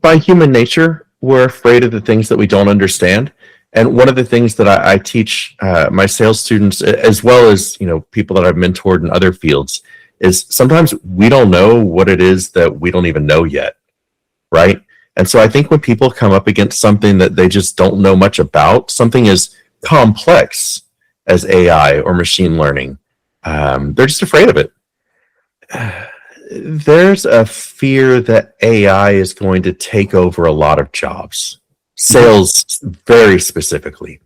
By human nature, we're afraid of the things that we don't understand. And one of the things that I teach my sales students, as well as people that I've mentored in other fields, is sometimes we don't know what it is that we don't even know yet, right? And so I think when people come up against something that they just don't know much about, something as complex as AI or machine learning, they're just afraid of it. There's a fear that AI is going to take over a lot of jobs, sales very specifically.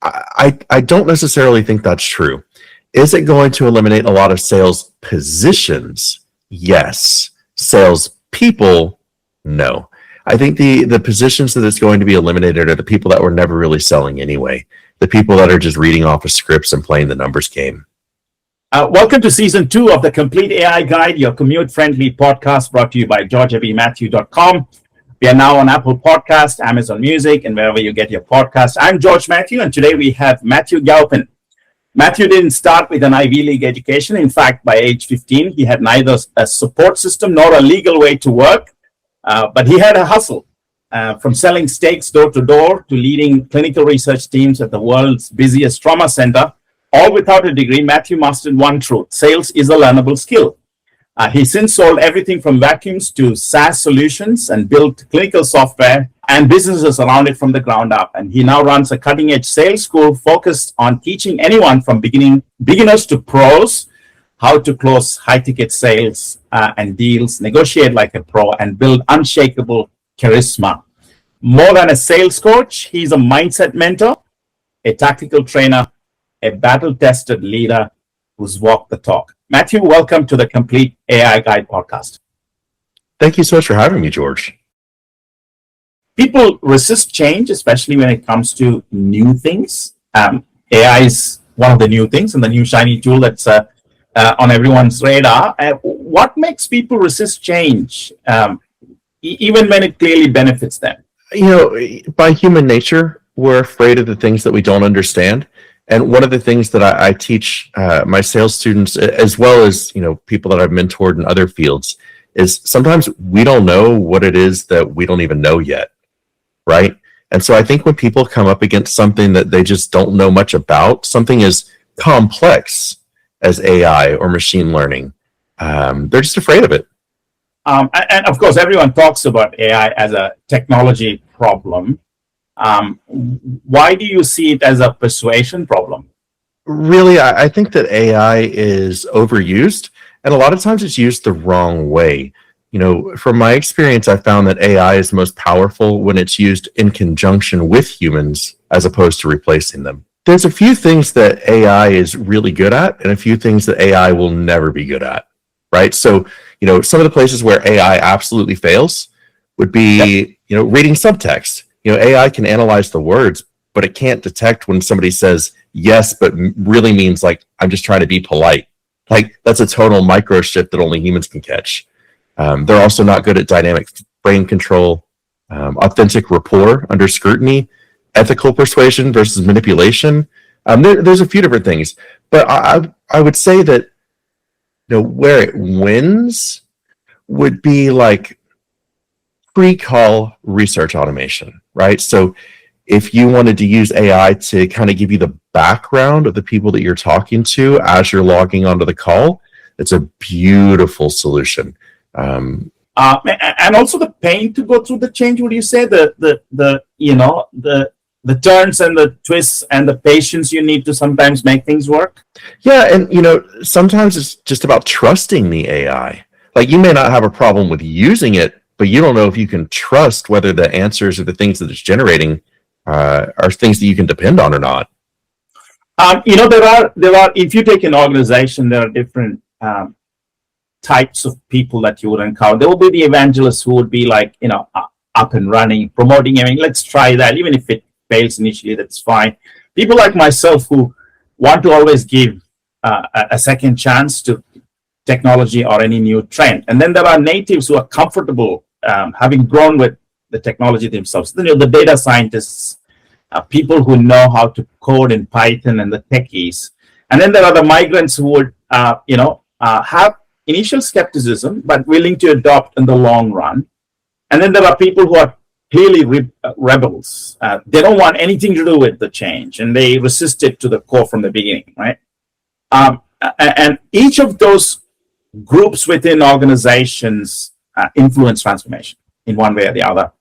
I don't necessarily think that's true. Is it going to eliminate a lot of sales positions? Yes. Sales people? No. I think the positions that it's going to be eliminated are the people that were never really selling anyway, the people that are just reading off of scripts and playing the numbers game. Welcome to Season 2 of the Complete AI Guide, your commute-friendly podcast brought to you by georgebmatthew.com. We are now on Apple Podcast, Amazon Music, and wherever you get your podcast. I'm George Matthew, and today we have Matthew Galpin. Matthew didn't start with an Ivy League education. In fact, by age 15, he had neither a support system nor a legal way to work, but he had a hustle. From selling steaks door to door to leading clinical research teams at the world's busiest trauma center, all without a degree, Matthew mastered one truth: sales is a learnable skill. He since sold everything from vacuums to SaaS solutions and built clinical software and businesses around it from the ground up. And he now runs a cutting-edge sales school focused on teaching anyone from beginners to pros how to close high-ticket sales and deals, negotiate like a pro, and build unshakable charisma. More than a sales coach, he's a mindset mentor, a tactical trainer, a battle-tested leader who's walked the talk. Matthew, welcome to the Complete AI Guide podcast. Thank you so much for having me, George. People resist change, especially when it comes to new things. AI is one of the new things and the new shiny tool that's on everyone's radar. What makes people resist change, even when it clearly benefits them? By human nature, we're afraid of the things that we don't understand. And one of the things that I teach my sales students, as well as people that I've mentored in other fields, is sometimes we don't know what it is that we don't even know yet, right? And so I think when people come up against something that they just don't know much about, something as complex as AI or machine learning, they're just afraid of it. And of course, everyone talks about AI as a technology problem. Why do you see it as a persuasion problem? Really, I think that AI is overused, and a lot of times it's used the wrong way. From my experience, I found that AI is most powerful when it's used in conjunction with humans as opposed to replacing them. There's a few things that AI is really good at and a few things that AI will never be good at, right? So, some of the places where AI absolutely fails would be, reading subtext. AI can analyze the words, but it can't detect when somebody says yes, but really means like, I'm just trying to be polite. Like, that's a tonal micro shift that only humans can catch. They're also not good at dynamic brain control, authentic rapport under scrutiny, ethical persuasion versus manipulation. There's a few different things, but I would say that where it wins would be like pre-call research automation, right? So if you wanted to use AI to kind of give you the background of the people that you're talking to as you're logging onto the call, it's a beautiful solution. And also the pain to go through the change. Would you say the turns and the twists and the patience you need to sometimes make things work? Yeah, and sometimes it's just about trusting the AI. Like, you may not have a problem with using it, but you don't know if you can trust whether the answers or the things that it's generating are things that you can depend on or not. There are. If you take an organization, there are different types of people that you would encounter. There will be the evangelists who would be like, up and running, promoting. Let's try that. Even if it fails initially, that's fine. People like myself who want to always give a second chance to technology or any new trend. And then there are natives who are comfortable having grown with the technology themselves. Then the data scientists, people who know how to code in Python, and the techies. And then there are the migrants who would, have initial skepticism, but willing to adopt in the long run. And then there are people who are clearly rebels. They don't want anything to do with the change, and they resist it to the core from the beginning, right? And each of those groups within organizations influence transformation in one way or the other.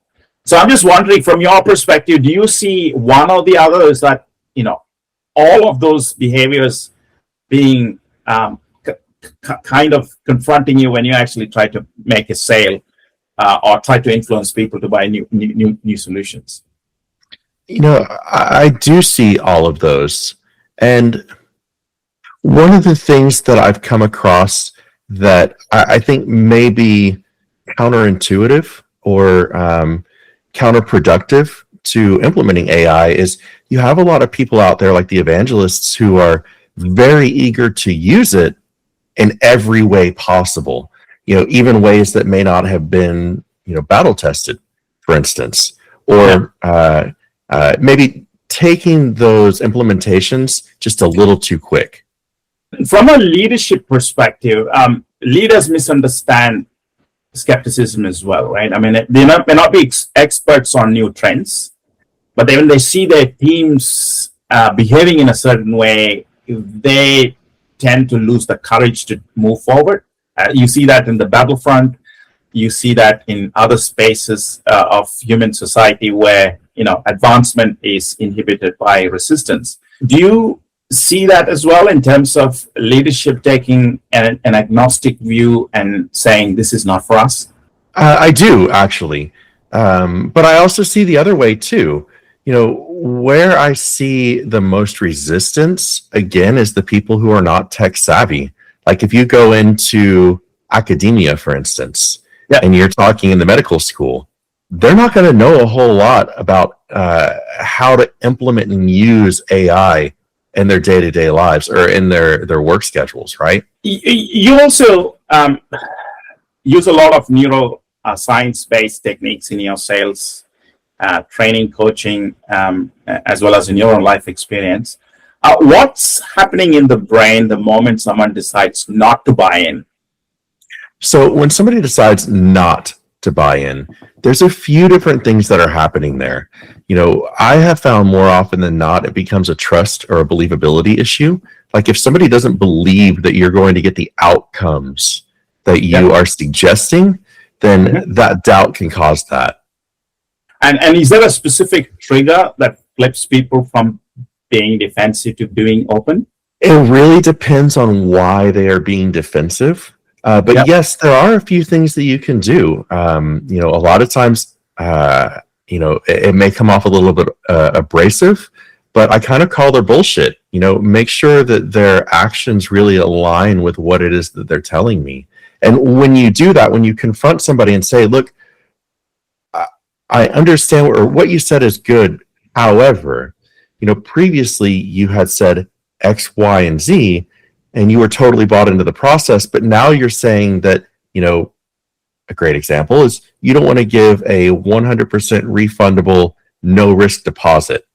So I'm just wondering, from your perspective, do you see one or the other? Is that, all of those behaviors being kind of confronting you when you actually try to make a sale or try to influence people to buy new solutions? I do see all of those. And one of the things that I've come across that I think may be counterintuitive or counterproductive to implementing AI is you have a lot of people out there like the evangelists who are very eager to use it in every way possible, even ways that may not have been, battle tested, for instance, or maybe taking those implementations just a little too quick. From a leadership perspective, leaders misunderstand skepticism as well, right? I mean, they may not be experts on new trends, but when they see their teams behaving in a certain way, they tend to lose the courage to move forward. You see that in the battlefront. You see that in other spaces of human society where, advancement is inhibited by resistance. Do you see that as well in terms of leadership taking an agnostic view and saying this is not for us? I do, actually. But I also see the other way too. Where I see the most resistance, again, is the people who are not tech savvy. Like if you go into academia, for instance, and you're talking in the medical school, they're not going to know a whole lot about how to implement and use AI in their day-to-day lives or in their work schedules, right? You also use a lot of neuroscience-based techniques in your sales, training, coaching, as well as in your own life experience. What's happening in the brain the moment someone decides not to buy in? So when somebody decides not to buy in, there's a few different things that are happening there. I have found more often than not, it becomes a trust or a believability issue. Like if somebody doesn't believe that you're going to get the outcomes that you are suggesting, then that doubt can cause that. And is there a specific trigger that flips people from being defensive to being open? It really depends on why they are being defensive. But yes, there are a few things that you can do. A lot of times, it may come off a little bit abrasive, but I kind of call their bullshit. Make sure that their actions really align with what it is that they're telling me. And when you do that, when you confront somebody and say, look, I understand what you said is good. However, previously you had said X, Y, and Z, and you were totally bought into the process. But now you're saying that, a great example is you don't want to give a 100% refundable, no risk deposit.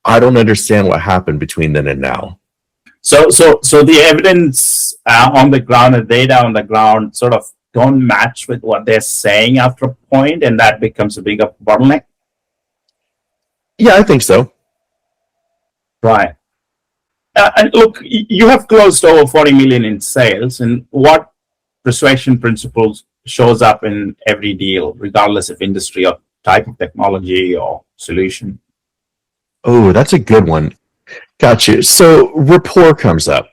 I don't understand what happened between then and now. So the evidence on the ground, the data on the ground sort of don't match with what they're saying after a point, and that becomes a bigger bottleneck? Yeah, I think so. Right. And look, you have closed over 40 million in sales, and what persuasion principles shows up in every deal, regardless of industry or type of technology or solution? Oh, that's a good one. Gotcha. So rapport comes up.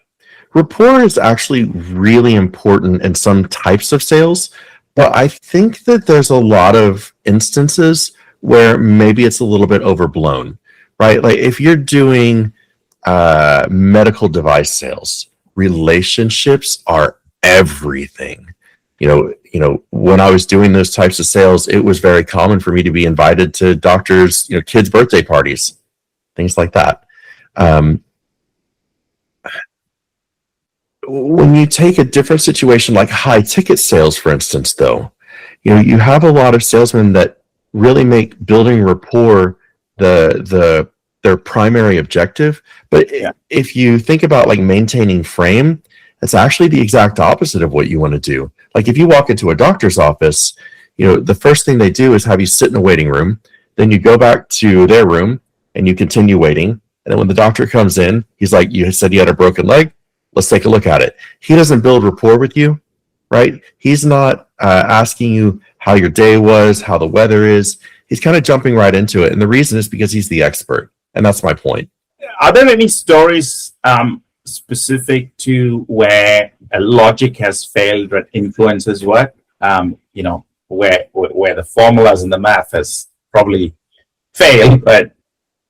Rapport is actually really important in some types of sales, but I think that there's a lot of instances where maybe it's a little bit overblown, right? Like if you're doing medical device sales, relationships are everything. When I was doing those types of sales, it was very common for me to be invited to doctors, kids' birthday parties, things like that. When you take a different situation like high ticket sales, for instance, though, you have a lot of salesmen that really make building rapport their primary objective. But if you think about like maintaining frame, that's actually the exact opposite of what you want to do. Like if you walk into a doctor's office, the first thing they do is have you sit in a waiting room. Then you go back to their room and you continue waiting. And then when the doctor comes in, he's like, you said you had a broken leg. Let's take a look at it. He doesn't build rapport with you, right? He's not asking you how your day was, how the weather is. He's kind of jumping right into it. And the reason is because he's the expert. And that's my point. Are there any stories specific to where a logic has failed but influences work? Where the formulas and the math has probably failed, but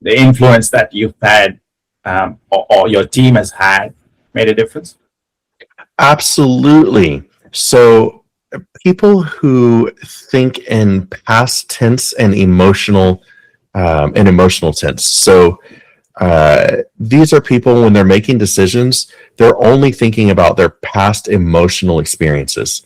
the influence that you've had or your team has had made a difference? Absolutely. So people who think in past tense and emotional tense. So these are people, when they're making decisions, they're only thinking about their past emotional experiences.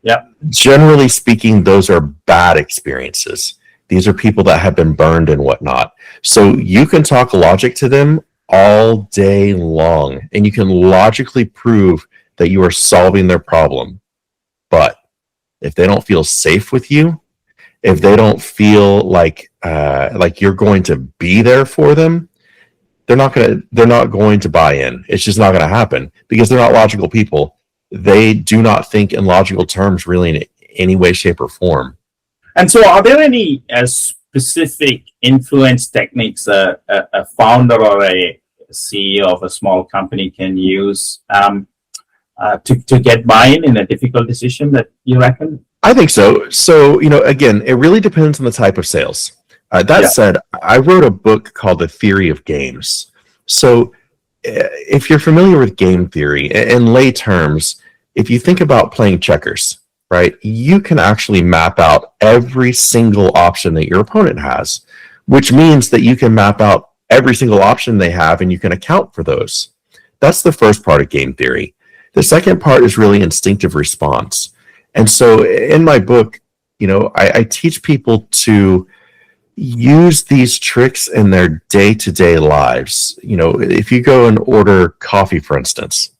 Yeah. Generally speaking, those are bad experiences. These are people that have been burned and whatnot. So you can talk logic to them all day long, and you can logically prove that you are solving their problem. But if they don't feel safe with you, if they don't feel like you're going to be there for them, they're not going to buy in. It's just not going to happen because they're not logical people. They do not think in logical terms really in any way, shape, or form. And so are there any specific influence techniques a founder or a CEO of a small company can use to get buy-in in a difficult decision that you reckon? I think so. So, again, it really depends on the type of sales. That said, I wrote a book called The Theory of Games. So if you're familiar with game theory, in lay terms, if you think about playing checkers, right, you can actually map out every single option that your opponent has, which means that you can map out every single option they have and you can account for those. That's the first part of game theory. The second part is really instinctive response. And so in my book, I teach people to use these tricks in their day-to-day lives. If you go and order coffee, for instance,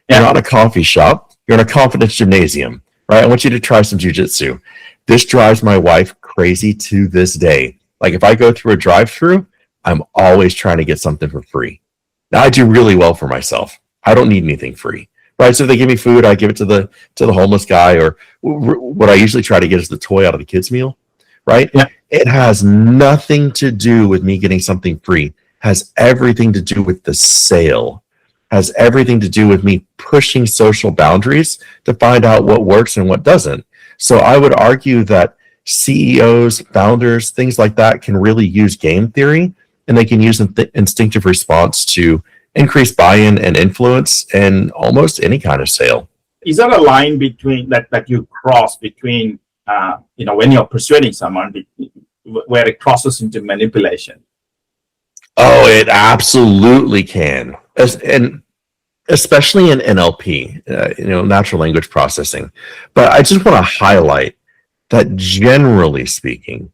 you're not in a coffee shop, you're in a confidence gymnasium, right? I want you to try some jujitsu. This drives my wife crazy to this day. Like if I go through a drive-through, I'm always trying to get something for free. Now I do really well for myself. I don't need anything free, right? So if they give me food, I give it to the homeless guy, or what I usually try to get is the toy out of the kids' meal, right? Yeah. It has nothing to do with me getting something free. It has everything to do with the sale. Has everything to do with me pushing social boundaries to find out what works and what doesn't. So I would argue that CEOs, founders, things like that can really use game theory, and they can use instinctive response to increase buy-in and influence in almost any kind of sale. Is there a line between that you cross between when you're persuading someone where it crosses into manipulation? Oh, it absolutely can. And especially in NLP, natural language processing. But I just want to highlight that generally speaking,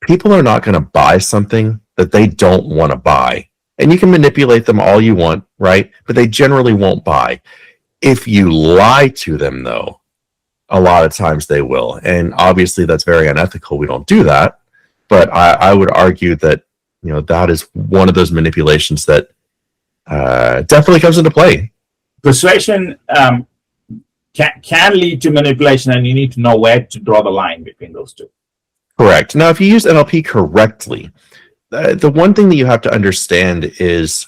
people are not going to buy something that they don't want to buy. And you can manipulate them all you want, right? But they generally won't buy. If you lie to them, though, a lot of times they will. And obviously that's very unethical. We don't do that. But I would argue that, that is one of those manipulations that definitely comes into play. Persuasion can lead to manipulation, and you need to know where to draw the line between those two. Correct. Now, if you use NLP correctly, the one thing that you have to understand is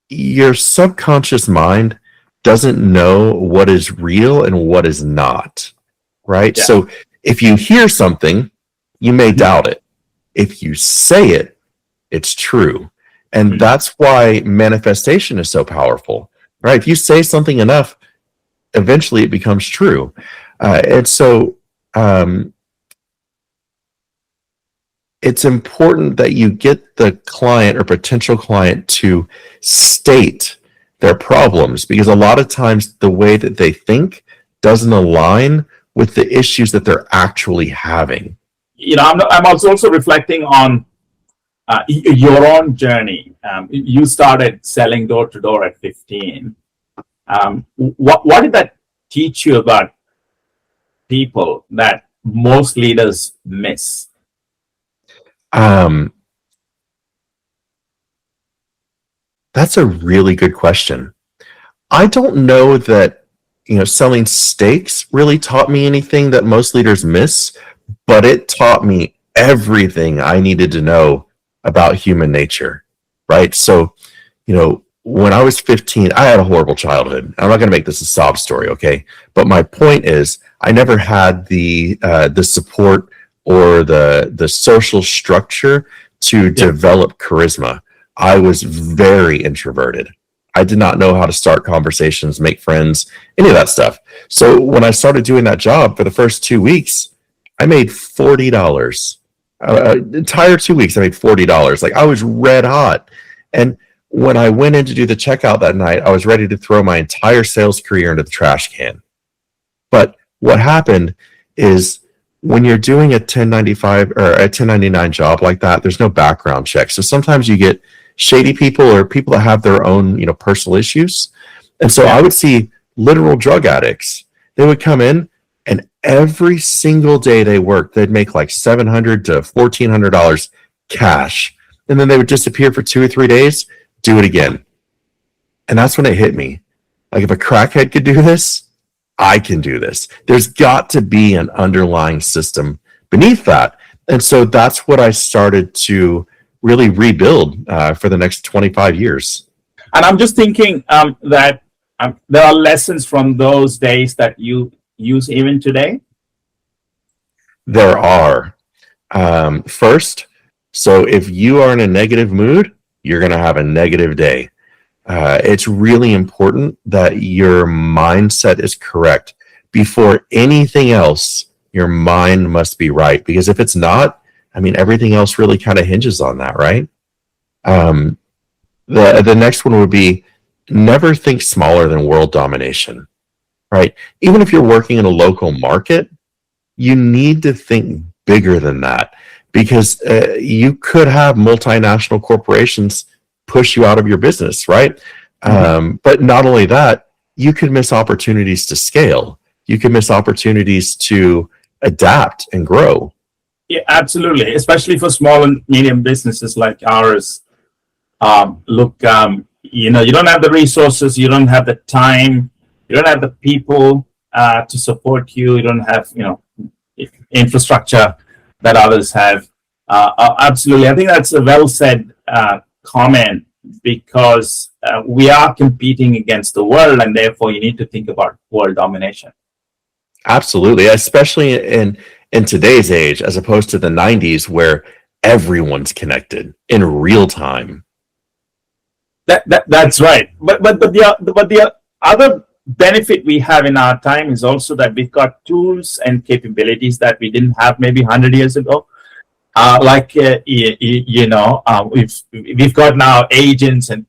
your subconscious mind doesn't know what is real and what is not, right? Yeah. So if you hear something, you may doubt it. If you say it, it's true. And that's why manifestation is so powerful, right? If you say something enough, eventually it becomes true. And so it's important that you get the client or potential client to state their problems, because a lot of times the way that they think doesn't align with the issues that they're actually having. I'm also reflecting on your own journey. You started selling door to door at 15. What did that teach you about people that most leaders miss? That's a really good question. I don't know that, selling steaks really taught me anything that most leaders miss, but it taught me everything I needed to know about human nature, right? So, when I was 15, I had a horrible childhood. I'm not going to make this a sob story, okay? But my point is, I never had the support or the social structure to develop charisma. I was very introverted. I did not know how to start conversations, make friends, any of that stuff. So when I started doing that job for the first 2 weeks, I made $40. Entire 2 weeks, I made $40. Like, I was red hot. And when I went in to do the checkout that night, I was ready to throw my entire sales career into the trash can. But what happened is, when you're doing a 1095 or a 1099 job like that, there's no background check. So sometimes you get shady people or people that have their own, personal issues. And so I would see literal drug addicts. They would come in, and every single day they worked, they'd make like $700 to $1,400 cash. And then they would disappear for 2 or 3 days, do it again. And that's when it hit me. Like, if a crackhead could do this, I can do this. There's got to be an underlying system beneath that. And so that's what I started to really rebuild for the next 25 years. And I'm just thinking that there are lessons from those days that you use even today. There are. First, so if you are in a negative mood, you're going to have a negative day. It's really important that your mindset is correct. Before anything else, your mind must be right. Because if it's not, everything else really kind of hinges on that, right? The next one would be, never think smaller than world domination, right? Even if you're working in a local market, you need to think bigger than that, because you could have multinational corporations push you out of your business, right? But not only that, you could miss opportunities to scale. You can miss opportunities to adapt and grow. Yeah, absolutely. Especially for small and medium businesses like ours. You don't have the resources, you don't have the time, you don't have the people to support you. You don't have, infrastructure that others have. Absolutely. I think that's a well said comment, because we are competing against the world, and therefore you need to think about world domination. Absolutely, especially in today's age, as opposed to the 90s, where everyone's connected in real time. That's right. But the other benefit we have in our time is also that we've got tools and capabilities that we didn't have maybe 100 years ago. We've got now agents and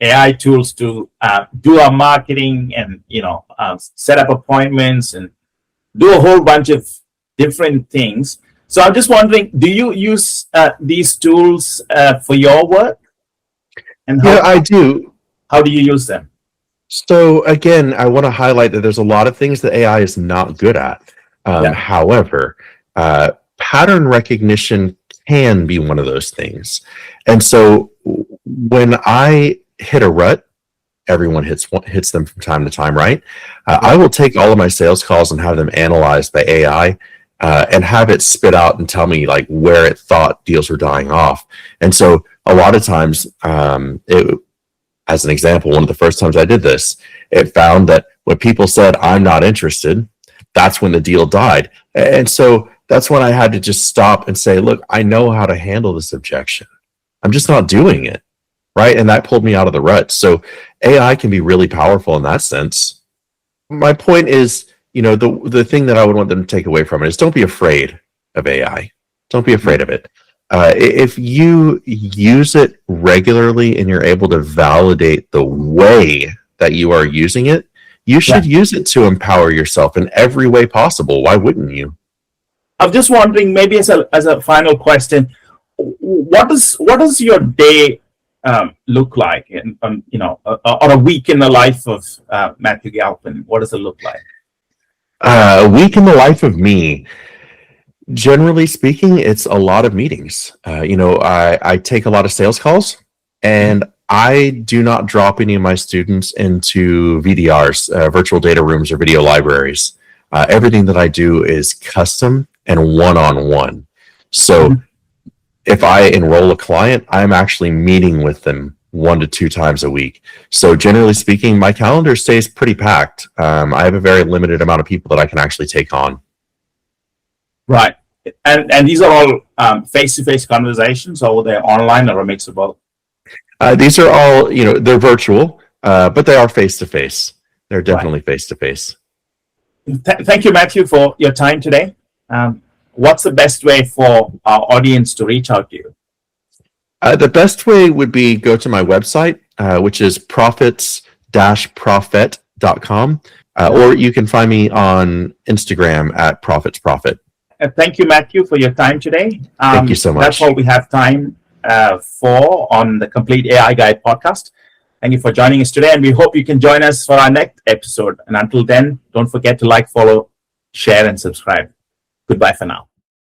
AI tools to do our marketing and set up appointments and do a whole bunch of different things. So I'm just wondering, do you use these tools for your work? And I do. How do you use them? So again, I want to highlight that there's a lot of things that AI is not good at. However, pattern recognition can be one of those things. And so when I hit a rut, everyone hits them from time to time, right? I will take all of my sales calls and have them analyzed by AI and have it spit out and tell me like where it thought deals were dying off. And so a lot of times, as an example, one of the first times I did this, it found that when people said, "I'm not interested," that's when the deal died. And so that's when I had to just stop and say, look, I know how to handle this objection. I'm just not doing it, right? And that pulled me out of the rut. So AI can be really powerful in that sense. My point is, the thing that I would want them to take away from it is, don't be afraid of AI. Don't be afraid of it. If you use it regularly and you're able to validate the way that you are using it, you should use it to empower yourself in every way possible. Why wouldn't you? I'm just wondering, maybe as a final question, what does your day look like, or a week in the life of Matthew Galpin? What does it look like? A week in the life of me. Generally speaking, it's a lot of meetings. I take a lot of sales calls, and I do not drop any of my students into VDRs, virtual data rooms, or video libraries. Everything that I do is custom and one-on-one. So if I enroll a client, I'm actually meeting with them 1 to 2 times a week. So generally speaking, my calendar stays pretty packed. I have a very limited amount of people that I can actually take on. Right. And these are all face-to-face conversations, or they're online, or a mix of both? These are all, they're virtual, but they are face-to-face. They're definitely face-to-face. Thank you, Matthew, for your time today. What's the best way for our audience to reach out to you? The best way would be go to my website, which is profits-profit.com, or you can find me on Instagram at profitsprofit. Thank you, Matthew, for your time today. Thank you so much. That's all we have time for on the Complete AI Guide podcast. Thank you for joining us today, and we hope you can join us for our next episode. And until then, don't forget to like, follow, share, and subscribe. Goodbye for now.